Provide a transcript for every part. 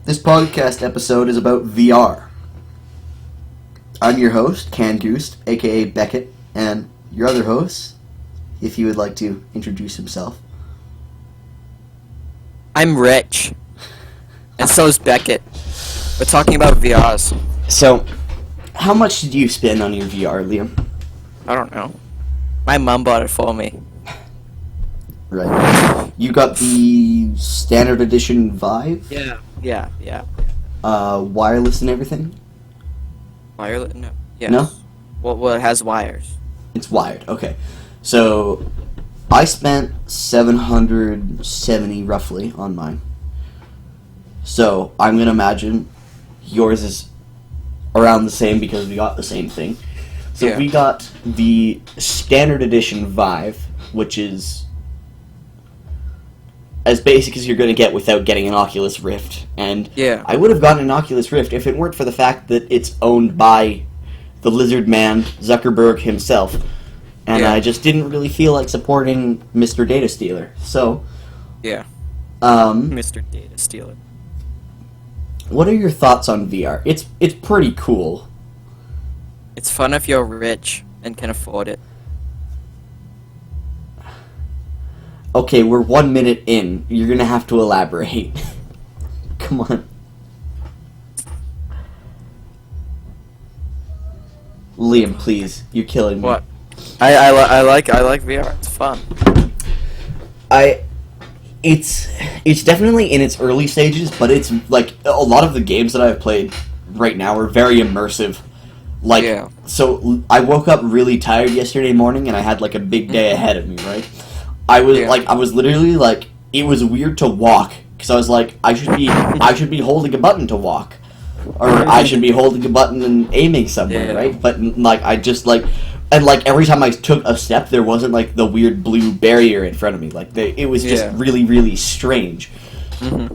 This podcast episode is about VR. I'm your host, Can Goose, aka Beckett, and your other host, if you would like to introduce himself. I'm Rich, and so is Beckett. We're talking about VRs. So, how much did you spend on your VR, Liam? I don't know. My mom bought it for me. Right. You got the standard edition Vive? Yeah. Wireless and everything? Wireless? No. Yes. No? Well, it has wires. It's wired, okay. So, I spent $770 roughly on mine. So, I'm going to imagine yours is around the same because we got the same thing. So, Yeah. we got the standard edition Vive, which is as basic as you're going to get without getting an Oculus Rift. And Yeah. I would have gotten an Oculus Rift if it weren't for the fact that it's owned by the lizard man, Zuckerberg himself. And Yeah. I just didn't really feel like supporting Mr. Data Stealer. So, Yeah. um, Mr. Data Stealer. what are your thoughts on VR? It's pretty cool. It's fun if you're rich and can afford it. Okay, we're 1 minute in. You're gonna have to elaborate. Come on. Liam, please. You're killing me. What? I like VR. It's fun. It's definitely in its early stages, but it's like a lot of the games that I've played right now are very immersive. Like, Yeah. so I woke up really tired yesterday morning, and I had like a big day ahead of me, right? I was literally like, it was weird to walk because I was like, I should be holding a button to walk, or I should be holding a button and aiming somewhere, Yeah. right? But like I just like. And, like, every time I took a step, there wasn't, like, the weird blue barrier in front of me. Like, it was just Yeah. really, really strange. Mm-hmm.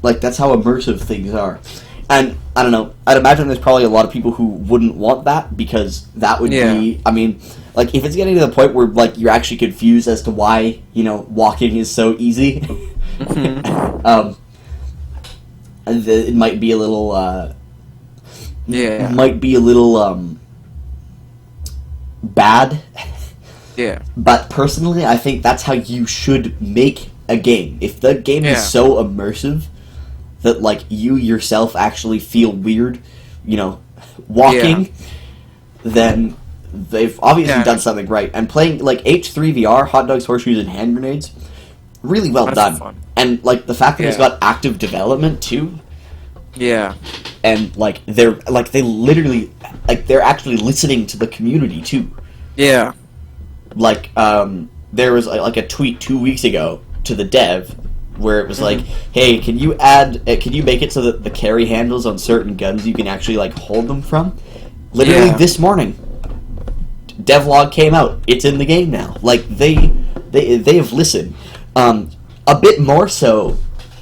Like, that's how immersive things are. And, I don't know, I'd imagine there's probably a lot of people who wouldn't want that, because that would be, I mean, like, if it's getting to the point where, like, you're actually confused as to why, you know, walking is so easy, Mm-hmm. it might be a little, Yeah. might be a little, bad. Yeah. But personally, I think that's how you should make a game. If the game Yeah. is so immersive that, like, you yourself actually feel weird, you know, walking, then they've obviously done something right. And playing, like, H3VR, Hot Dogs, Horseshoes, and Hand Grenades, really well That's done. fun. And, like, the fact that it's Yeah. got active development, too, Yeah. and, like, they literally, like, they're actually listening to the community, too. Yeah. Like, there was like a tweet 2 weeks ago to the dev where it was like, hey, can you make it so that the carry handles on certain guns you can actually, like, hold them from? Literally this morning, devlog came out. It's in the game now. Like, they have listened. A bit more so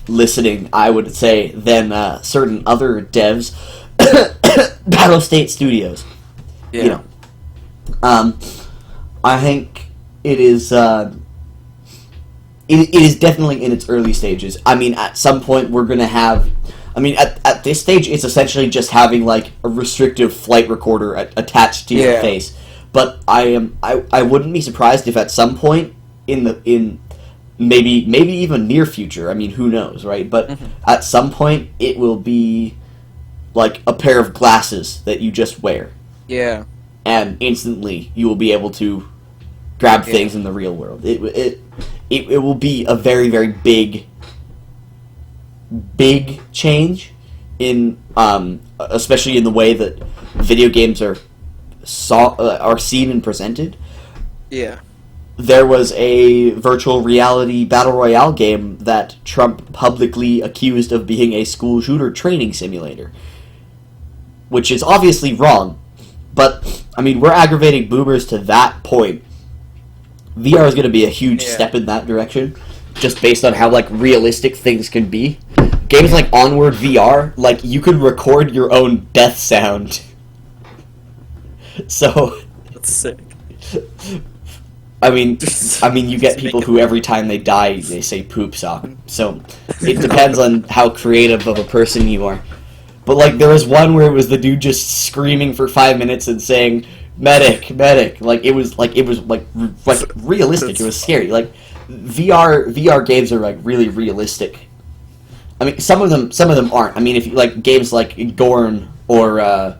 listening, I would say, than certain other devs. Battle State Studios. Yeah. You know. I think it is. It is definitely in its early stages. I mean, at some point we're gonna have. I mean, at this stage, it's essentially just having like a restrictive flight recorder attached to your face. But I wouldn't be surprised if at some point in maybe even near future. I mean, who knows, right? But at some point, it will be like a pair of glasses that you just wear. Yeah. And instantly you will be able to grab things in the real world. It will be a very, very big change in especially in the way that video games are seen and presented. Yeah. There was a virtual reality battle royale game that Trump publicly accused of being a school shooter training simulator, which is obviously wrong. But, I mean, we're aggravating boomers to that point. VR is going to be a huge step in that direction, just based on how, like, realistic things can be. Games like Onward VR, like, you could record your own death sound. So... That's sick. I mean, you get people who every time they die, they say poop sock. So, it depends on how creative of a person you are. But like there was one where it was the dude just screaming for 5 minutes and saying medic, medic. Like it was realistic. It was scary. Like VR games are like really realistic. I mean, some of them aren't. I mean, if you like games like Gorn or I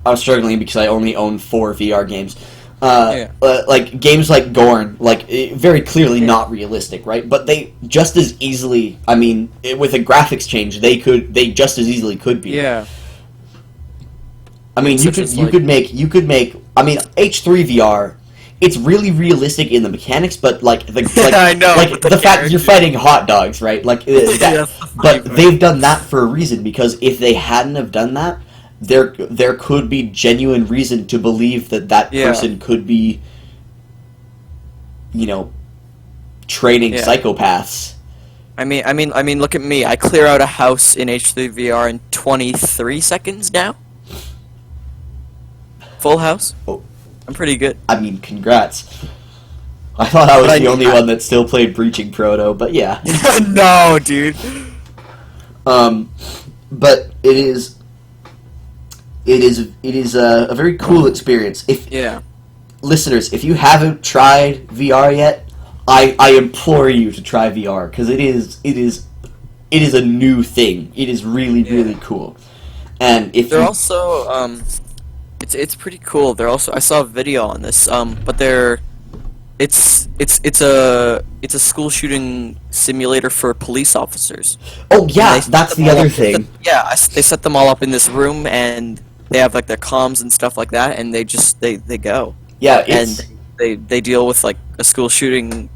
was struggling because I only own 4 VR games. Like games like Gorn, like very clearly not realistic, right? But they just as easily, I mean, with a graphics change, they just as easily could be. Yeah. I mean, you could make. I mean, H3 VR. It's really realistic in the mechanics, but I know, like the fact you're fighting hot dogs, right? Like that. But they've done that for a reason, because if they hadn't have done that, there could be genuine reason to believe that person could be, training psychopaths. I mean, look at me. I clear out a house in H3 VR in 23 seconds now. Full house. Oh. I'm pretty good. I mean, congrats. I thought I was the only one that still played Breaching Proto, but yeah. No, dude. But it is a very cool experience. Listeners, if you haven't tried VR yet, I implore you to try VR, because it is a new thing. It is really cool. And if they're also it's pretty cool. They're also, I saw a video on this, but it's a school shooting simulator for police officers. Oh yeah, that's the other thing. They set them all up in this room, and they have like their comms and stuff like that, and they go. Yeah, and they deal with like a school shooting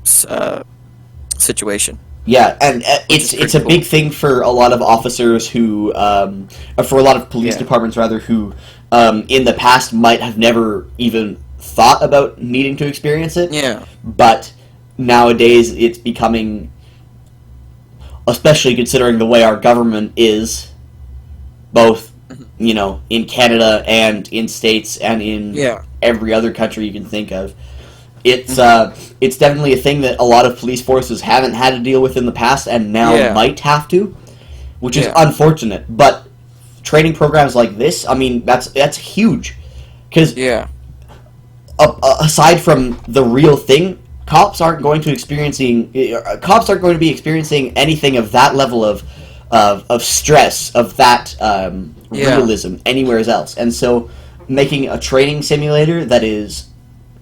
situation. Yeah, and it's a big thing for a lot of officers who, for a lot of police departments rather, who in the past might have never even thought about needing to experience it. Yeah. But nowadays it's becoming, especially considering the way our government is, both, in Canada and in states and in every other country you can think of. It's definitely a thing that a lot of police forces haven't had to deal with in the past and now might have to, which is unfortunate. But training programs like this, I mean, that's huge, because aside from the real thing, cops aren't going to be experiencing anything of that level of stress, of that realism anywhere else. And so making a training simulator that is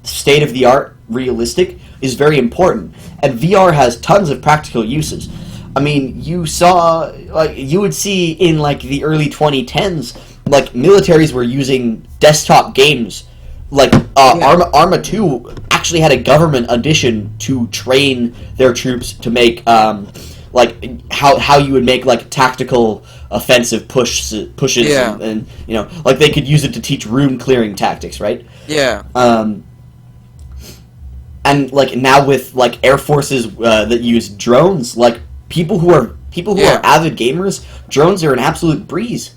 state-of-the-art realistic is very important. And VR has tons of practical uses. I mean, you would see in the early 2010s, militaries were using desktop games. Arma 2 actually had a government edition to train their troops to make how you would make tactical offensive pushes and they could use it to teach room clearing tactics, right? Yeah. And now with air forces that use drones, people who are avid gamers, drones are an absolute breeze.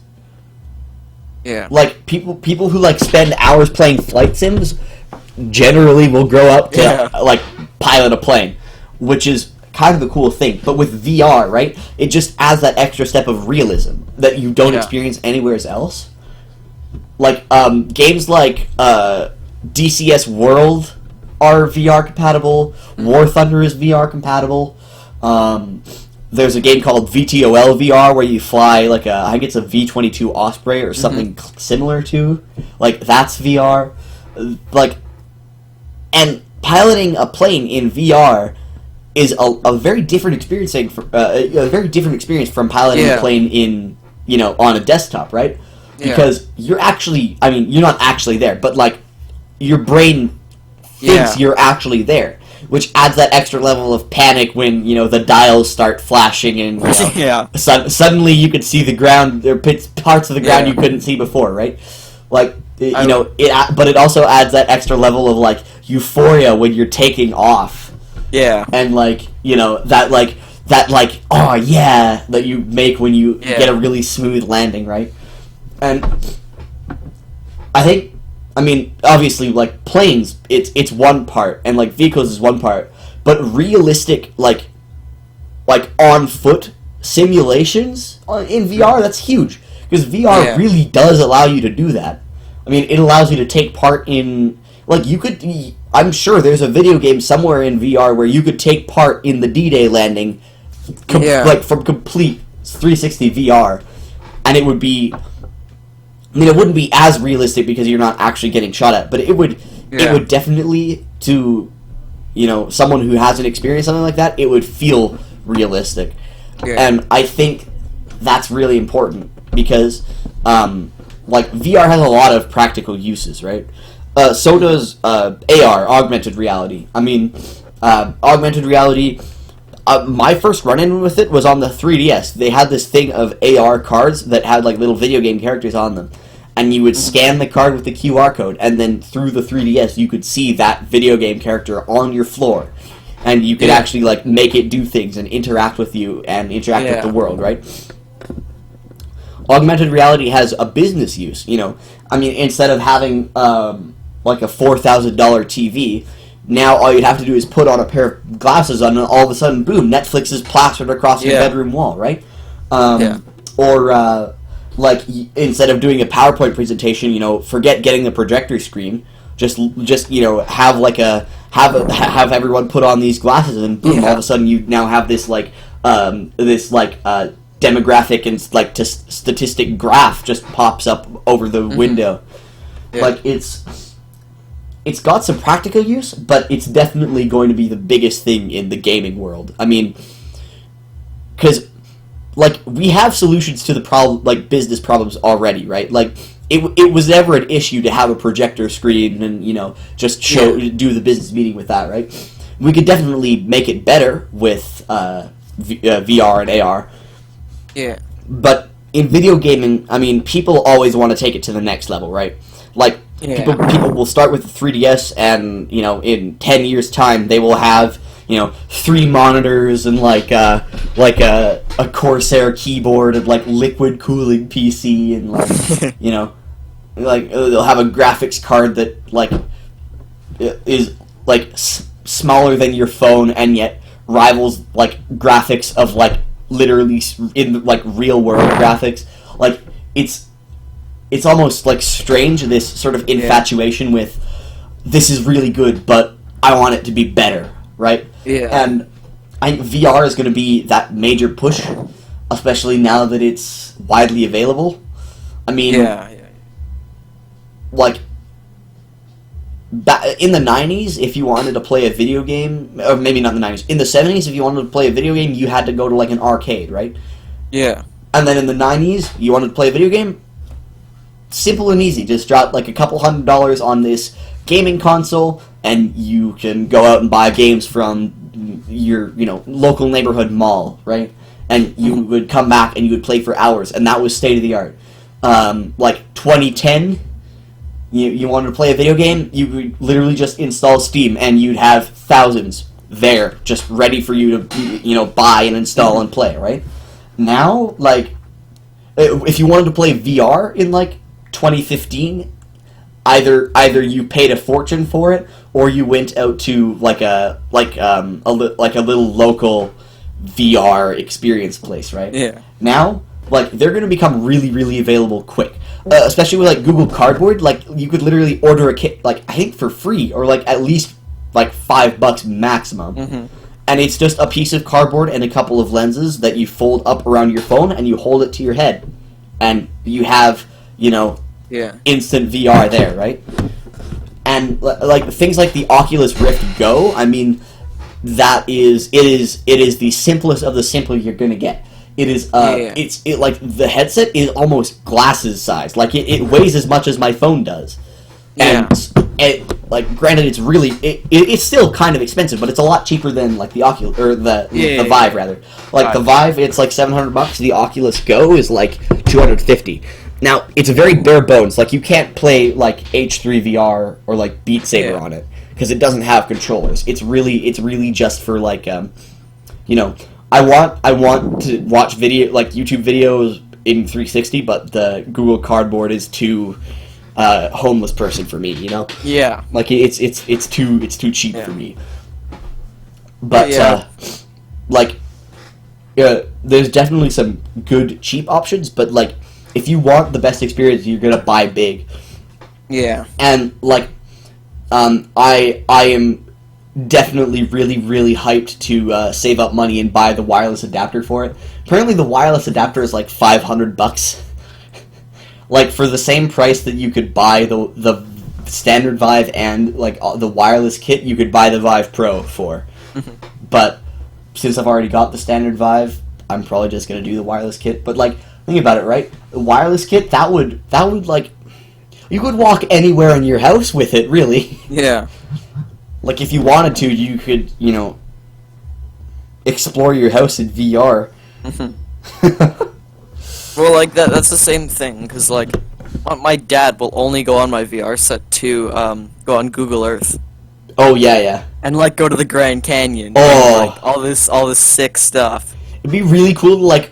Yeah. People who spend hours playing flight sims generally will grow up to pilot a plane, which is kind of a cool thing. But with VR, right, it just adds that extra step of realism that you don't experience anywhere else. Games like DCS World are VR compatible. War Thunder is VR compatible. There's a game called VTOL VR where you fly I think it's a V-22 Osprey or something similar to. That's VR. And piloting a plane in VR is a very different experience from piloting a plane in on a desktop, right? Because you're not actually there, but your brain thinks you're actually there, which adds that extra level of panic when the dials start flashing and suddenly you can see the ground. There are parts of the ground you couldn't see before, right? But it also adds that extra level of euphoria when you're taking off. Yeah. And that oh yeah that you make when you get a really smooth landing, right? And I think I mean, obviously, like, planes, it's one part, and, like, vehicles is one part, but realistic, like on-foot simulations in VR, that's huge, because VR really does allow you to do that. I mean, it allows you to take part in, like, I'm sure there's a video game somewhere in VR where you could take part in the D-Day landing, like, from complete 360 VR, and it would be, I mean, it wouldn't be as realistic because you're not actually getting shot at, but it would definitely, to, you know, someone who hasn't experienced something like that, it would feel realistic. And I think that's really important because, like, VR has a lot of practical uses, right? So does AR, augmented reality. I mean, augmented reality, my first run-in with it was on the 3DS. They had this thing of AR cards that had, like, little video game characters on them. And you would scan the card with the QR code, and then through the 3DS you could see that video game character on your floor. And you could actually, like, make it do things and interact with you and interact with the world, right? Augmented reality has a business use, you know. I mean, instead of having, like, a $4,000 TV, now all you'd have to do is put on a pair of glasses on, and all of a sudden, boom, Netflix is plastered across your bedroom wall, right? Or, like, instead of doing a PowerPoint presentation, you know, forget getting the projector screen. Just you know, have have everyone put on these glasses, and boom, all of a sudden you now have this demographic and, like, statistic graph just pops up over the window. Like, it's got some practical use, but it's definitely going to be the biggest thing in the gaming world. I mean, because, like, we have solutions to the problem, like, business problems already, right? Like, it was never an issue to have a projector screen and, you know, just do the business meeting with that, right? We could definitely make it better with VR and AR. Yeah. But in video gaming, I mean, people always want to take it to the next level, right? Like, people will start with the 3DS, and, you know, in 10 years' time, they will have, you know, 3 monitors and, like a Corsair keyboard and, like, liquid cooling PC and, like, you know, like, they'll have a graphics card that, like, is, like, smaller than your phone and yet rivals, like, graphics of, like, literally in, like, real world graphics. Like, it's almost, like, strange, this sort of infatuation with, this is really good, but I want it to be better, right? And I think VR is going to be that major push, especially now that it's widely available. I mean, like, in the 90s, if you wanted to play a video game, or maybe not in the 90s, in the 70s, if you wanted to play a video game, you had to go to, like, an arcade, right? Yeah. And then in the 90s, you wanted to play a video game, simple and easy. Just drop, like, a couple $100 on this gaming console, and you can go out and buy games from your, you know, local neighborhood mall, right? And you would come back and you would play for hours, and that was state of the art. Like 2010, you wanted to play a video game, you would literally just install Steam, and you'd have thousands there, just ready for you to, you know, buy and install and play, right? Now, like, if you wanted to play VR in, like, 2015, either you paid a fortune for it, or you went out to, like, a little local VR experience place, right? Yeah. Now, like, they're going to become really, really available quick. Especially with, like, Google Cardboard. Like, you could literally order a kit, like, I think for free, or, like, at least, like, $5 maximum. And it's just a piece of cardboard and a couple of lenses that you fold up around your phone, and you hold it to your head. And you have, you know, instant VR there, right? And, like, things like the Oculus Rift Go, I mean, it is the simplest of the simple you're going to get. It is, like, the headset is almost glasses size. Like, it weighs as much as my phone does. And, like, granted, it's really, it's still kind of expensive, but it's a lot cheaper than, like, the Oculus, or the Vive, rather. Like, the Vive, it's, like, $700, the Oculus Go is, like, $250. Now, it's very bare bones. Like, you can't play, like, H3VR or, like, Beat Saber on it, because it doesn't have controllers. It's really just for, like, you know, I want to watch video, like, YouTube videos in 360, but the Google Cardboard is too homeless person for me, you know? Yeah. Like it's too cheap Yeah. for me. But Yeah. like there's definitely some good cheap options, but like if you want the best experience, you're gonna buy big. Yeah. And like I am definitely really hyped to save up money and buy the wireless adapter for it. Apparently the wireless adapter is like $500. Like for the same price that you could buy the standard Vive and like the wireless kit, you could buy the Vive Pro for. But since I've already got the standard Vive, I'm probably just gonna do the wireless kit. But like, think about it, right? The wireless kit that would like, you could walk anywhere in your house with it, really. Yeah. Like if you wanted to, you could, you know, explore your house in VR. Well, like that's the same thing, because like my dad will only go on my VR set to go on Google Earth Oh yeah. and like go to the Grand Canyon Oh. and like all this sick stuff. It'd be really cool to like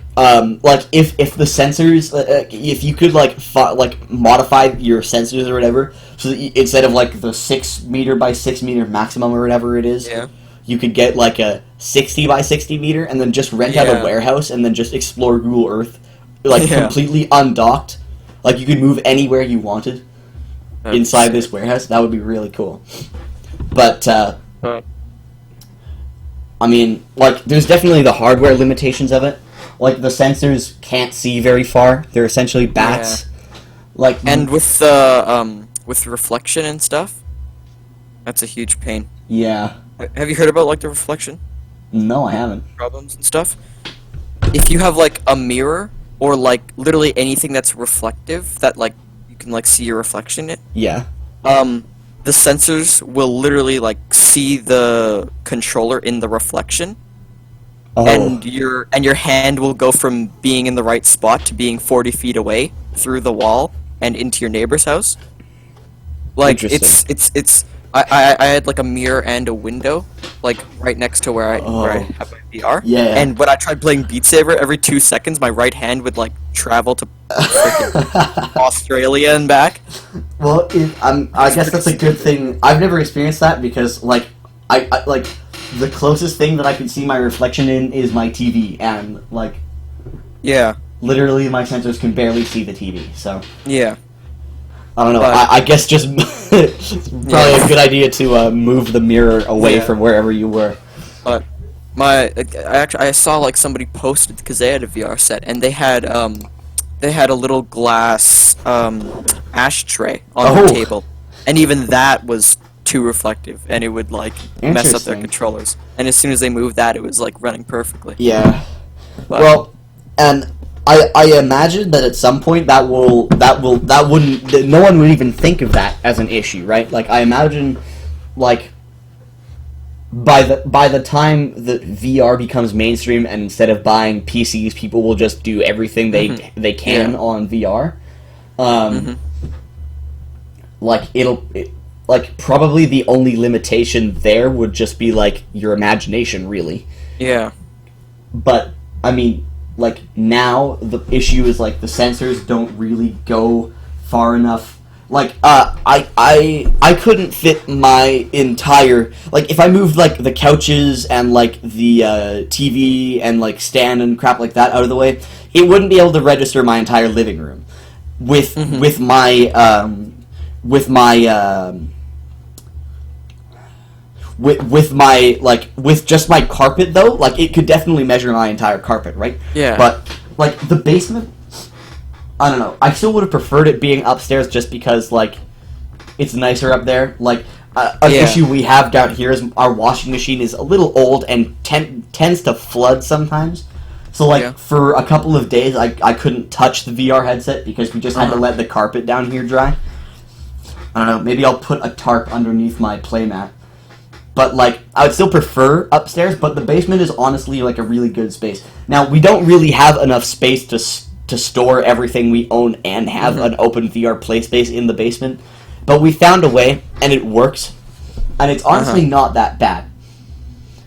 if the sensors if you could like modify your sensors or whatever, so that instead of like the 6 meter by 6 meter maximum or whatever it is, Yeah. you could get like a 60 by 60 meter and then just rent out a Yeah. warehouse and then just explore Google Earth like Yeah. completely undocked. Like you could move anywhere you wanted That'd be inside sick. this warehouse. That would be really cool. But I mean, like, there's definitely the hardware limitations of it. Like, the sensors can't see very far. They're essentially bats. Like, And with reflection and stuff, that's a huge pain. yeah. Have you heard about like the reflection No, I haven't. problems and stuff? If you have like a mirror or like literally anything that's reflective that like you can like see your reflection in, Yeah. the sensors will literally like see the controller in the reflection, Oh. and your hand will go from being in the right spot to being 40 feet away through the wall and into your neighbor's house. Like Interesting. it's I had like a mirror and a window like right next to where I Oh. have my VR. Yeah. And when I tried playing Beat Saber, every 2 seconds my right hand would like travel to freaking Australia and back. Well, I guess that's a good thing. I've never experienced that because, like, I like the closest thing that I can see my reflection in is my TV, and like, Yeah. literally my sensors can barely see the TV. So Yeah. I don't know. But- I guess just it's probably a good idea to move the mirror away Yeah. from wherever you were. But I saw like somebody posted because they had a VR set and they had a little glass ashtray on Oh. their table, and even that was too reflective and it would like mess up their Interesting. controllers. And as soon as they moved that, it was like running perfectly. Yeah. But, Well, and I imagine that at some point that no one would even think of that as an issue, right? Like I imagine, like by the time that VR becomes mainstream, and instead of buying PCs, people will just do everything they can Yeah. on VR. Like like probably the only limitation there would just be like your imagination, really. yeah. But I mean, like now the issue is like the sensors don't really go far enough. Like I couldn't fit my entire, like if I moved like the couches and like the TV and like stand and crap like that out of the way, it wouldn't be able to register my entire living room with with just my carpet though. Like it could definitely measure my entire carpet, right? Yeah. But like the basement, I don't know. I still would have preferred it being upstairs just because like it's nicer up there. Like an Yeah. issue we have down here is our washing machine is a little old and tends to flood sometimes. So like Yeah. for a couple of days I couldn't touch the VR headset because we just had to let the carpet down here dry. I don't know, maybe I'll put a tarp underneath my playmat. But like I would still prefer upstairs, but the basement is honestly like a really good space. Now we don't really have enough space to store everything we own and have an open VR play space in the basement, but we found a way and it works. And it's honestly not that bad.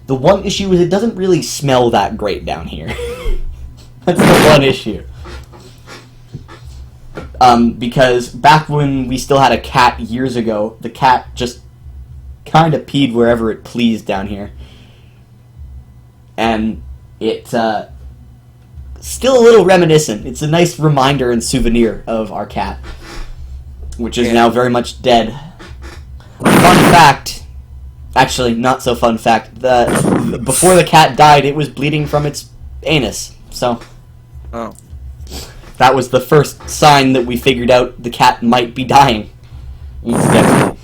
The one issue is it doesn't really smell that great down here. That's the one issue. Because back when we still had a cat years ago, the cat just kind of peed wherever it pleased down here. And it, still a little reminiscent. It's a nice reminder and souvenir of our cat, which is now very much dead. Fun fact, actually, not so fun fact, before the cat died, it was bleeding from its anus, so... Oh. That was the first sign that we figured out the cat might be dying. I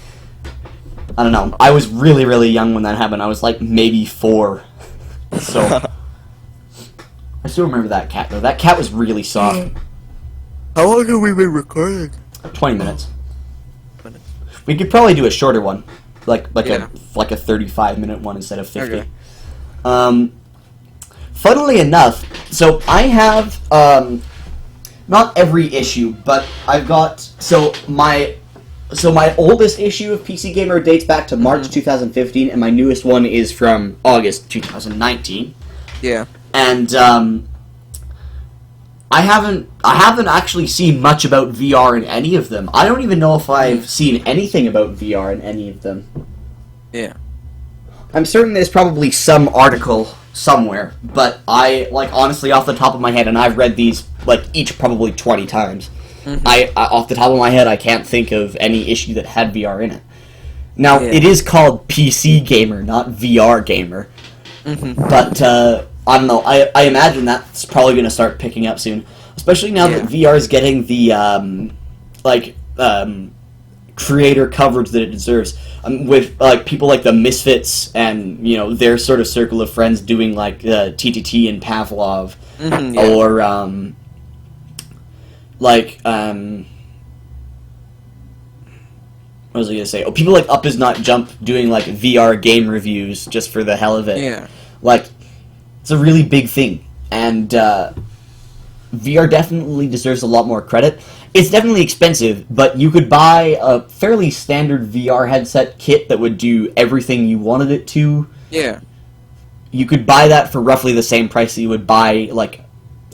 don't know. I was really, really young when that happened. I was like maybe 4. So I still remember that cat though. That cat was really soft. How long have we been recording? 20 minutes. We could probably do a shorter one, like a 35-minute one instead of 50. Okay. Funnily enough, so I have not every issue, but I've got my oldest issue of PC Gamer dates back to March 2015, and my newest one is from August 2019. Yeah. And I haven't actually seen much about VR in any of them. I don't even know if I've seen anything about VR in any of them. Yeah. I'm certain there's probably some article somewhere, but I, like, honestly, off the top of my head, and I've read these, like, each probably 20 times, I off the top of my head, I can't think of any issue that had VR in it. Now, it is called PC Gamer, not VR Gamer, but, I don't know, I imagine that's probably going to start picking up soon, especially now that VR is getting the, creator coverage that it deserves, with like people like the Misfits and their sort of circle of friends doing like TTT and Pavlov, or what was I gonna say? Oh, people like Up Is Not Jump doing like VR game reviews just for the hell of it. Yeah, like it's a really big thing, and VR definitely deserves a lot more credit. It's definitely expensive, but you could buy a fairly standard VR headset kit that would do everything you wanted it to. Yeah. You could buy that for roughly the same price that you would buy like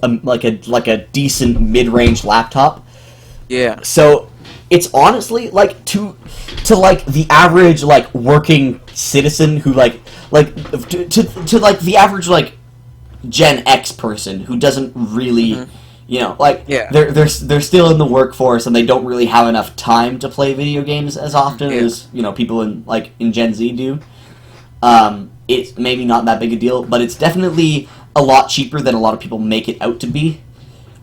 a decent mid-range laptop. Yeah. So it's honestly like to like the average like working citizen who to like the average like Gen X person who doesn't really they're still in the workforce and they don't really have enough time to play video games as often as people in Gen Z do. It's maybe not that big a deal, but it's definitely a lot cheaper than a lot of people make it out to be.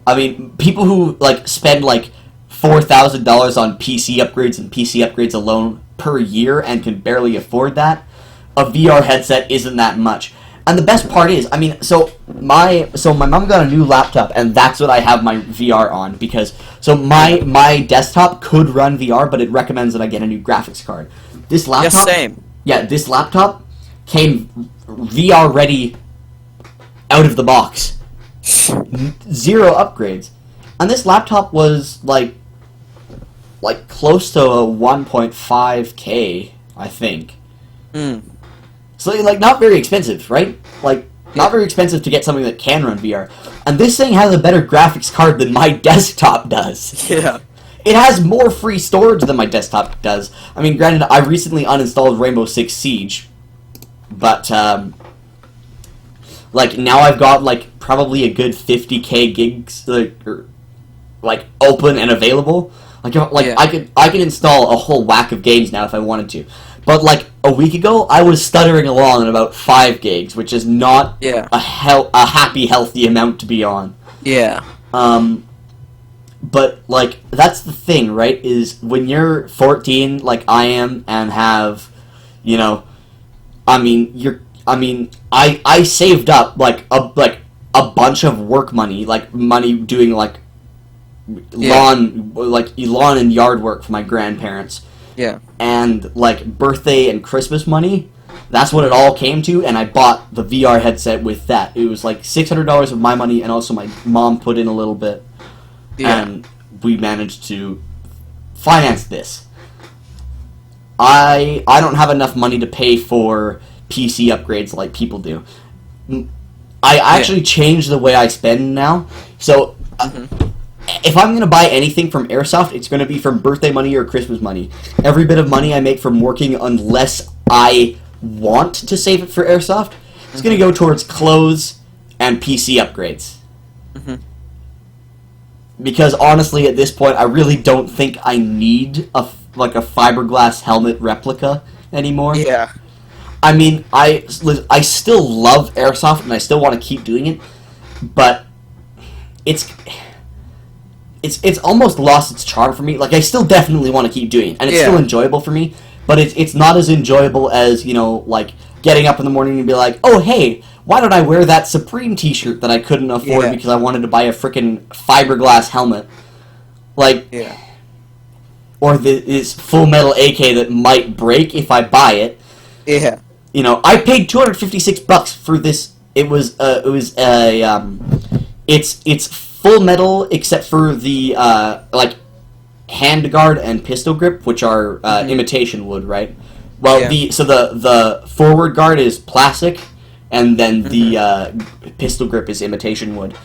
I mean, people who like spend like $4,000 on PC upgrades and PC upgrades alone per year and can barely afford that, a VR headset isn't that much. And the best part is, I mean, so my mom got a new laptop, and that's what I have my VR on, because my desktop could run VR, but it recommends that I get a new graphics card. This laptop, this laptop came VR ready out of the box, 0 upgrades, and this laptop was like close to a 1.5K, I think. So, like, not very expensive, right? Like, not very expensive to get something that can run VR. And this thing has a better graphics card than my desktop does. Yeah. It has more free storage than my desktop does. I mean, granted, I recently uninstalled Rainbow Six Siege. But, like, now I've got, like, probably a good 50k gigs, like open and available. I could install a whole whack of games now if I wanted to. But, like, a week ago, I was stuttering along at about 5 gigs, which is not a happy, healthy amount to be on. Yeah. But, like, that's the thing, right, is when you're 14, like I am, and have, I saved up, like a bunch of work money, like, money doing, like, lawn and yard work for my grandparents. Yeah. And, like, birthday and Christmas money, that's what it all came to, and I bought the VR headset with that. It was, like, $600 of my money, and also my mom put in a little bit. Yeah. And we managed to finance this. I don't have enough money to pay for PC upgrades like people do. I actually changed the way I spend now. So, if I'm gonna buy anything from Airsoft, it's gonna be from birthday money or Christmas money. Every bit of money I make from working, unless I want to save it for Airsoft, it's gonna go towards clothes and PC upgrades. Because honestly, at this point, I really don't think I need a fiberglass helmet replica anymore. Yeah. I mean, I still love Airsoft and I still want to keep doing it, but it's almost lost its charm for me. Like, I still definitely want to keep doing it, and it's still enjoyable for me, but it's not as enjoyable as, you know, like, getting up in the morning and be like, oh, hey, why don't I wear that Supreme t-shirt that I couldn't afford because I wanted to buy a frickin' fiberglass helmet? Like, or this Full Metal AK that might break if I buy it. Yeah. You know, I paid $256 for this. It's full metal except for the like handguard and pistol grip, which are imitation wood, right? Well, the forward guard is plastic, and then the pistol grip is imitation wood.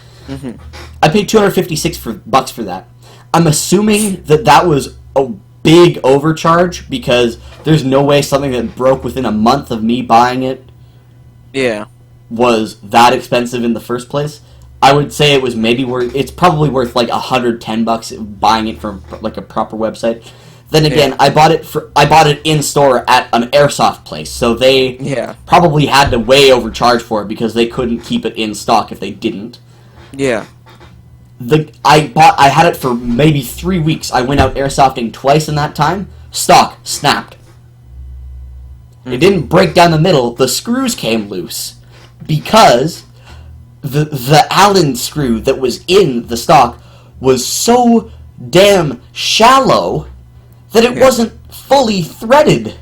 I paid $256 for that. I'm assuming that was a big overcharge because there's no way something that broke within a month of me buying it was that expensive in the first place. I would say it was it's probably worth like $110 buying it from like a proper website. Then again, I bought it in store at an Airsoft place, so they probably had to way overcharge for it because they couldn't keep it in stock if they didn't. Yeah. I had it for maybe 3 weeks. I went out airsofting twice in that time. Stock snapped. It didn't break down the middle. The screws came loose because the Allen screw that was in the stock was so damn shallow that it wasn't fully threaded.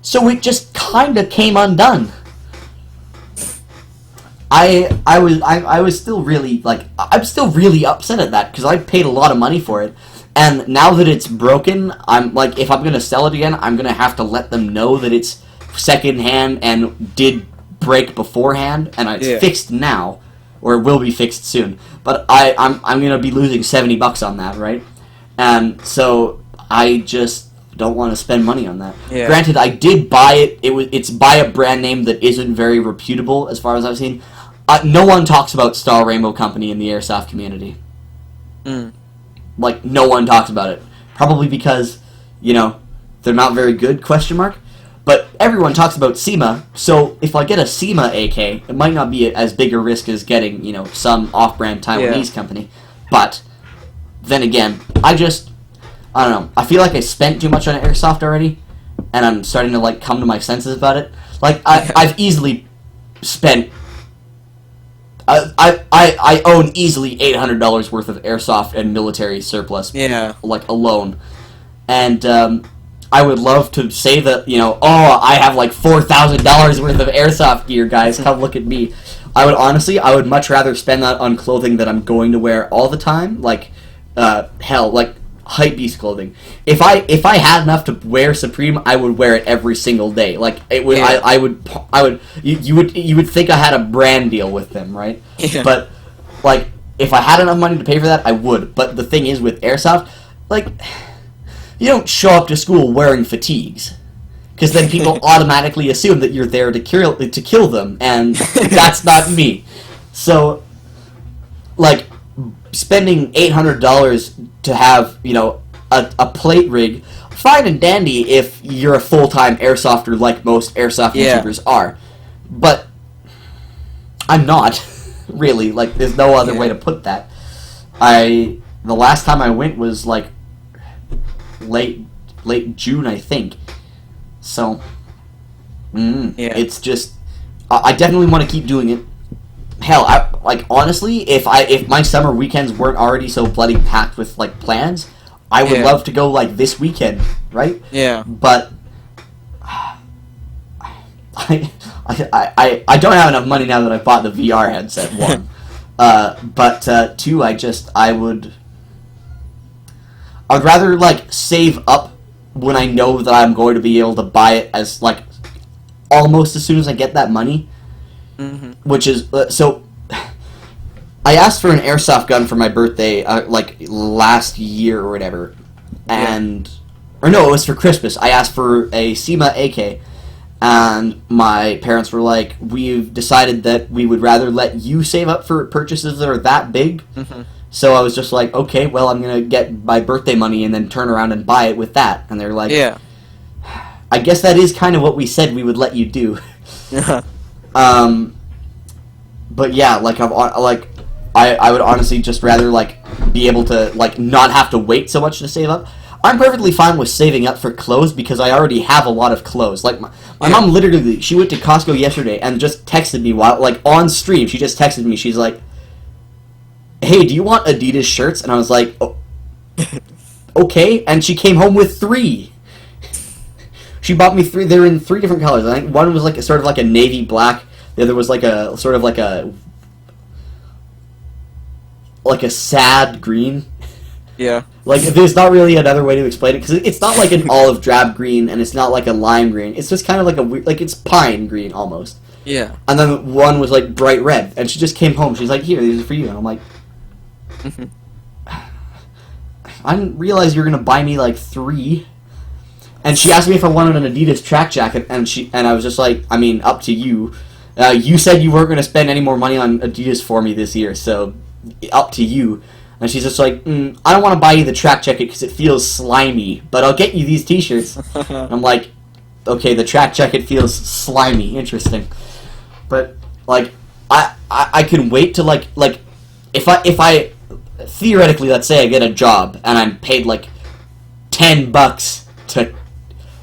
So it just kind of came undone. I was still really, like, I'm still really upset at that because I paid a lot of money for it, and now that it's broken, I'm like, if I'm gonna sell it again, I'm gonna have to let them know that it's secondhand and did break beforehand, and it's fixed now, or it will be fixed soon. But I'm gonna be losing $70 on that, right? And so I just don't want to spend money on that. Granted, I did buy it. It's by a brand name that isn't very reputable as far as I've seen. No one talks about Star Rainbow Company in the Airsoft community. Like, no one talks about it. Probably because, you know, they're not very good, question mark. But everyone talks about SEMA, so if I get a SEMA AK, it might not be as big a risk as getting, you know, some off-brand Taiwanese company. But, then again, I don't know. I feel like I spent too much on Airsoft already, and I'm starting to, like, come to my senses about it. Like, I've easily spent... I own easily $800 worth of Airsoft and military surplus, like, alone. And, I would love to say that, you know, oh, I have, like, $4,000 worth of Airsoft gear, guys, come look at me. I would much rather spend that on clothing that I'm going to wear all the time, like, like, Hypebeast clothing. If I had enough to wear Supreme, I would wear it every single day. Like, it would, I would. You would think I had a brand deal with them, right? But like, if I had enough money to pay for that, I would. But the thing is, with Airsoft, like, you don't show up to school wearing fatigues, because then people automatically assume that you're there to kill them, and that's not me. So, like, spending $800 to have, you know, a plate rig, fine and dandy if you're a full-time airsofter like most airsoft YouTubers are. But I'm not, really. Like, there's no other way to put that. The last time I went was, like, late June, I think. So, it's just... I definitely want to keep doing it. Hell, like, honestly, if my summer weekends weren't already so bloody packed with, like, plans, I would love to go, like, this weekend, right? Yeah. But I don't have enough money now that I bought the VR headset, one. But two, I would rather, like, save up when I know that I'm going to be able to buy it as, like, almost as soon as I get that money. Which is, so, I asked for an airsoft gun for my birthday, like last year or whatever, and or no, it was for Christmas. I asked for a SEMA AK, and my parents were like, "We've decided that we would rather let you save up for purchases that are that big." Mm-hmm. So I was just like, "Okay, well, I'm gonna get my birthday money and then turn around and buy it with that." And they're like, Yeah. "I guess that is kind of what we said we would let you do." But yeah, like I would honestly just rather like be able to like not have to wait so much to save up. I'm perfectly fine with saving up for clothes because I already have a lot of clothes. Like my mom literally, she went to Costco yesterday and just texted me while like on stream. She just texted me. She's like, "Hey, do you want Adidas shirts?" And I was like, "Oh, okay." And she came home with 3. She bought me 3. They're in 3 different colors. I think one was like a sort of like a navy black. The other was like a sort of like a sad green. Yeah. Like, there's not really another way to explain it, because it's not like an olive drab green, and it's not like a lime green. It's just kind of like a weird, like, it's pine green, almost. Yeah. And then one was, like, bright red, and she just came home. She's like, "Here, these are for you." And I'm like, I didn't realize you were going to buy me, like, 3. And she asked me if I wanted an Adidas track jacket, and I was just like, I mean, up to you. You said you weren't going to spend any more money on Adidas for me this year, so up to you. And she's just like, "I don't want to buy you the track jacket because it feels slimy, but I'll get you these t-shirts." And I'm like, okay, the track jacket feels slimy. Interesting. But, like, I can wait to, like, if I, theoretically, let's say I get a job and I'm paid, like, $10 to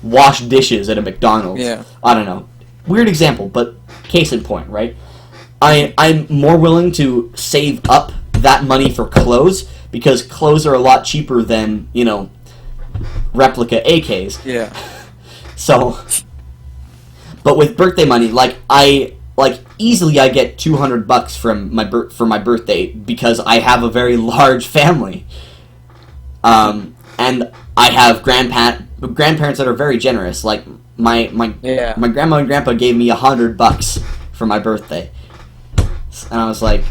wash dishes at a McDonald's. Yeah. I don't know. Weird example, but case in point, right? I'm more willing to save up that money for clothes, because clothes are a lot cheaper than, you know, replica AKs. Yeah. So, but with birthday money, easily I get $200 from for my birthday, because I have a very large family. And I have grandparents that are very generous. Like my grandma and grandpa gave me $100 for my birthday, and I was like,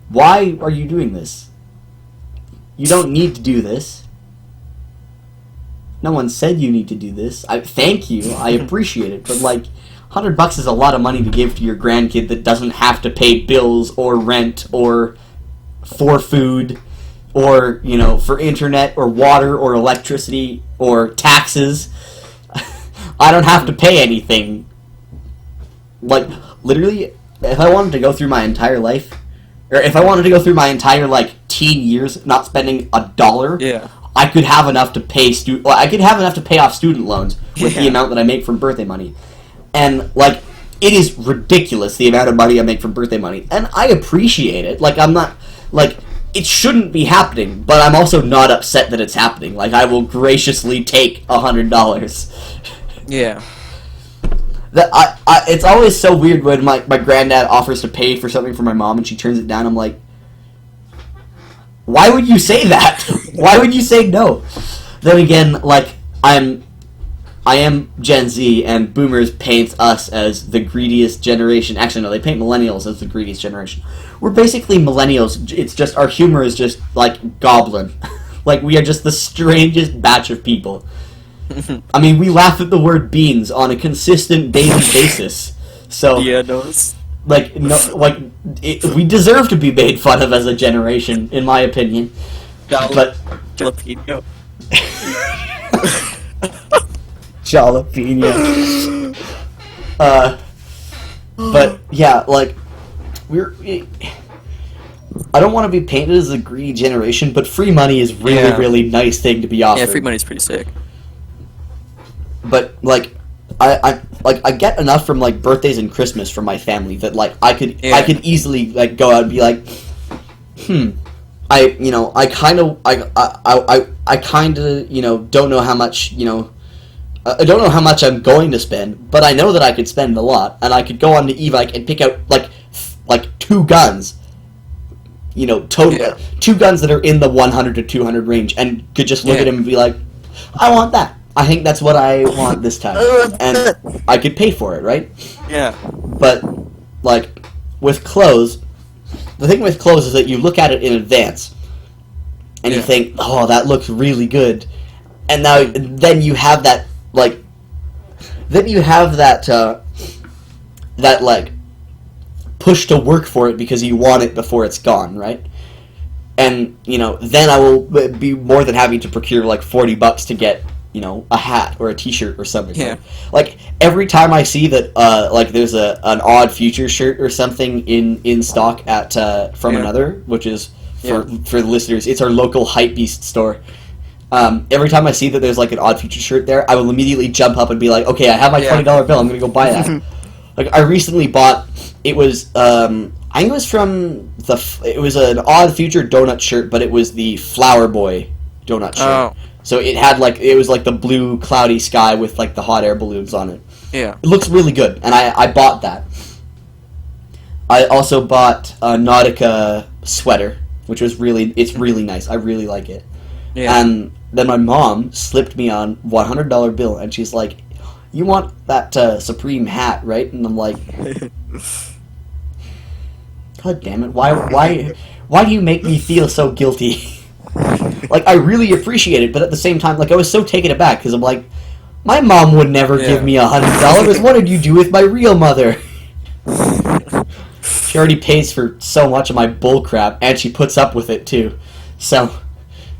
"Why are you doing this? You don't need to do this. No one said you need to do this. Thank you. I appreciate it. But, like, $100 is a lot of money to give to your grandkid that doesn't have to pay bills or rent or for food or, you know, for internet or water or electricity or taxes. I don't have to pay anything. Like, literally, if I wanted to go through my entire life, or if I wanted to go through my entire, like, teen years not spending $1, Yeah. I could have enough to pay off student loans with the amount that I make from birthday money. And, like, it is ridiculous the amount of money I make from birthday money. And I appreciate it. Like, I'm not, like, it shouldn't be happening, but I'm also not upset that it's happening. Like, I will graciously take $100. Yeah. It's always so weird when my granddad offers to pay for something for my mom and she turns it down. I'm like, why would you say that? Why would you say no? Then again, like, I am Gen Z, and boomers paint us as the greediest generation. Actually, no, they paint millennials as the greediest generation. We're basically millennials. It's just, our humor is just, like, goblin. Like, we are just the strangest batch of people. I mean, we laugh at the word beans on a consistent daily basis. So, Yeah, no, it's... we deserve to be made fun of as a generation, in my opinion. But jalapeno. Jalapeno. But yeah, like, I don't want to be painted as a greedy generation, but free money is really nice thing to be offered. Yeah, free money's pretty sick. But, like, I get enough from, like, birthdays and Christmas from my family that, like, I could easily, like, go out and be like, I kind of, you know, don't know how much, you know, I don't know how much I'm going to spend, but I know that I could spend a lot, and I could go on to eBike and pick out, like 2 guns, you know, total, 2 guns that are in the 100 to 200 range, and could just look at them and be like, I want that. I think that's what I want this time. And I could pay for it, right? Yeah. But, like, with clothes, the thing with clothes is that you look at it in advance, and you think, oh, that looks really good, and then you have that that like push to work for it because you want it before it's gone, right? And then I will be more than happy to procure like $40 to get a hat or a T-shirt or something. Yeah. Like every time I see that like there's an Odd Future shirt or something in stock at from another, which is for the listeners, it's our local Hypebeast store. Every time I see that there's like an Odd Future shirt there, I will immediately jump up and be like, okay, I have my $20 bill, I'm gonna go buy that. Like I recently bought. It was I think it was from it was an Odd Future donut shirt, but it was the Flower Boy donut shirt. Oh. So it had it was like the blue cloudy sky with like the hot air balloons on it. Yeah. It looks really good, and I bought that. I also bought a Nautica sweater, which was it's really nice. I really like it. Yeah. And then my mom slipped me on $100 bill, and she's like, "You want that Supreme hat, right?" And I'm like, God damn it! Why do you make me feel so guilty? Like I really appreciate it, but at the same time, like I was so taken aback because I'm like, my mom would never give me $100. What did you do with my real mother? She already pays for so much of my bull crap, and she puts up with it too. So,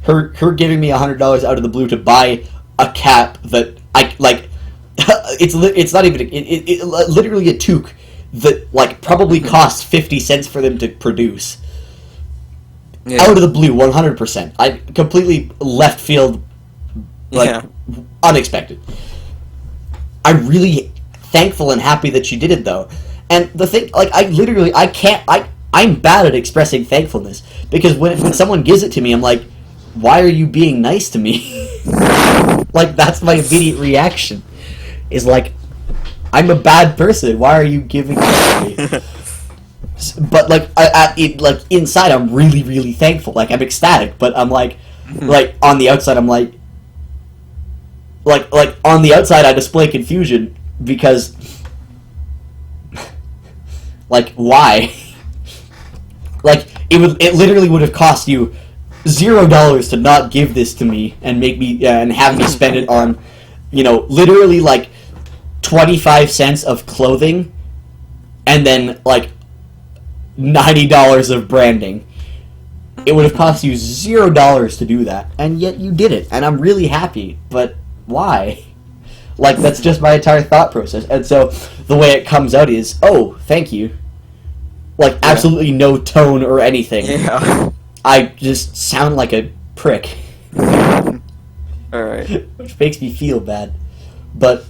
her giving me $100 out of the blue to buy a cap that I like, it's not even it literally a toque that like probably costs 50 cents for them to produce. Yeah. Out of the blue, 100%. I completely left field, unexpected. I'm really thankful and happy that she did it though. And the thing, like, I'm bad at expressing thankfulness because when someone gives it to me, I'm like, why are you being nice to me? Like that's my immediate reaction. Is like, I'm a bad person. Why are you giving it to me? But like, like inside, I'm really, really thankful. Like I'm ecstatic, but I'm like on the outside, I'm like on the outside, I display confusion because, like, why? Like it literally would have cost you $0 to not give this to me and make me and have me spend it on, literally like 25 cents of clothing, and then like $90 of branding. It would have cost you $0 to do that, and yet you did it, and I'm really happy. But why? Like that's just my entire thought process, and so the way it comes out is, oh, thank you. Like absolutely no tone or anything. Yeah. I just sound like a prick. Alright. Which makes me feel bad. But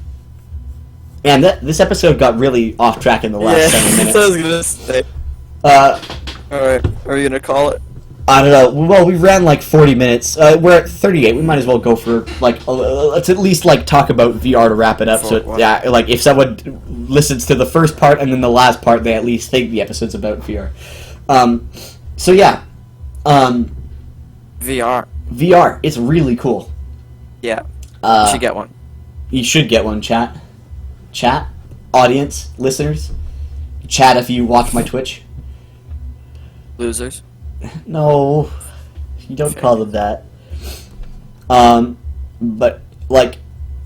man, this episode got really off track in the last 7 minutes. That's what I was gonna say. Alright, are you gonna call it? I don't know. Well, we ran like 40 minutes. We're at 38. We might as well go for like let's at least like talk about VR to wrap it up. Like if someone listens to the first part and then the last part, they at least think the episode's about VR. So yeah. VR. It's really cool. Yeah. You should get one. You should get one, chat. Chat, audience, listeners. Chat if you watch my Twitch. Losers. No, you don't call them that. But like,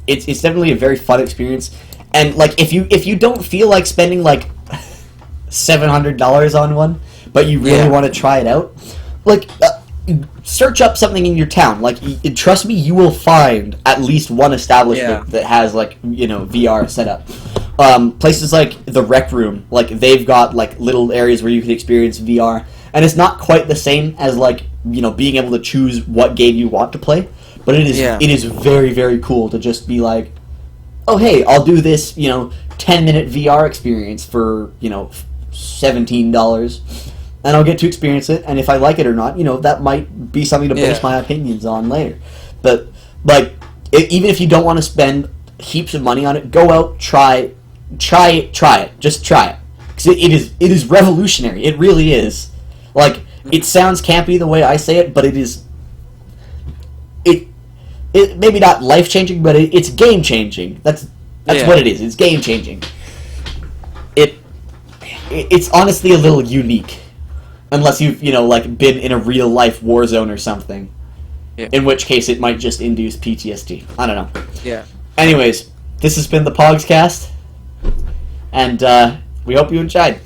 it's definitely a very fun experience, and like if you don't feel like spending like $700 on one, but you really want to try it out, like search up something in your town. Like trust me, you will find at least one establishment that has like VR set up. Places like the Rec Room, like they've got like little areas where you can experience VR. And it's not quite the same as like being able to choose what game you want to play, but it is very, very cool to just be like, oh hey, I'll do this 10-minute VR experience for $17, and I'll get to experience it. And if I like it or not, that might be something to base my opinions on later. But like, even if you don't want to spend heaps of money on it, go out, try it, just try it, because it is revolutionary. It really is. Like, it sounds campy the way I say it, but it is... It maybe not life-changing, but it's game-changing. That's what it is. It's game-changing. It's honestly a little unique. Unless you've, like, been in a real-life war zone or something. Yeah. In which case it might just induce PTSD. I don't know. Yeah. Anyways, this has been the Pogscast, and we hope you enjoyed.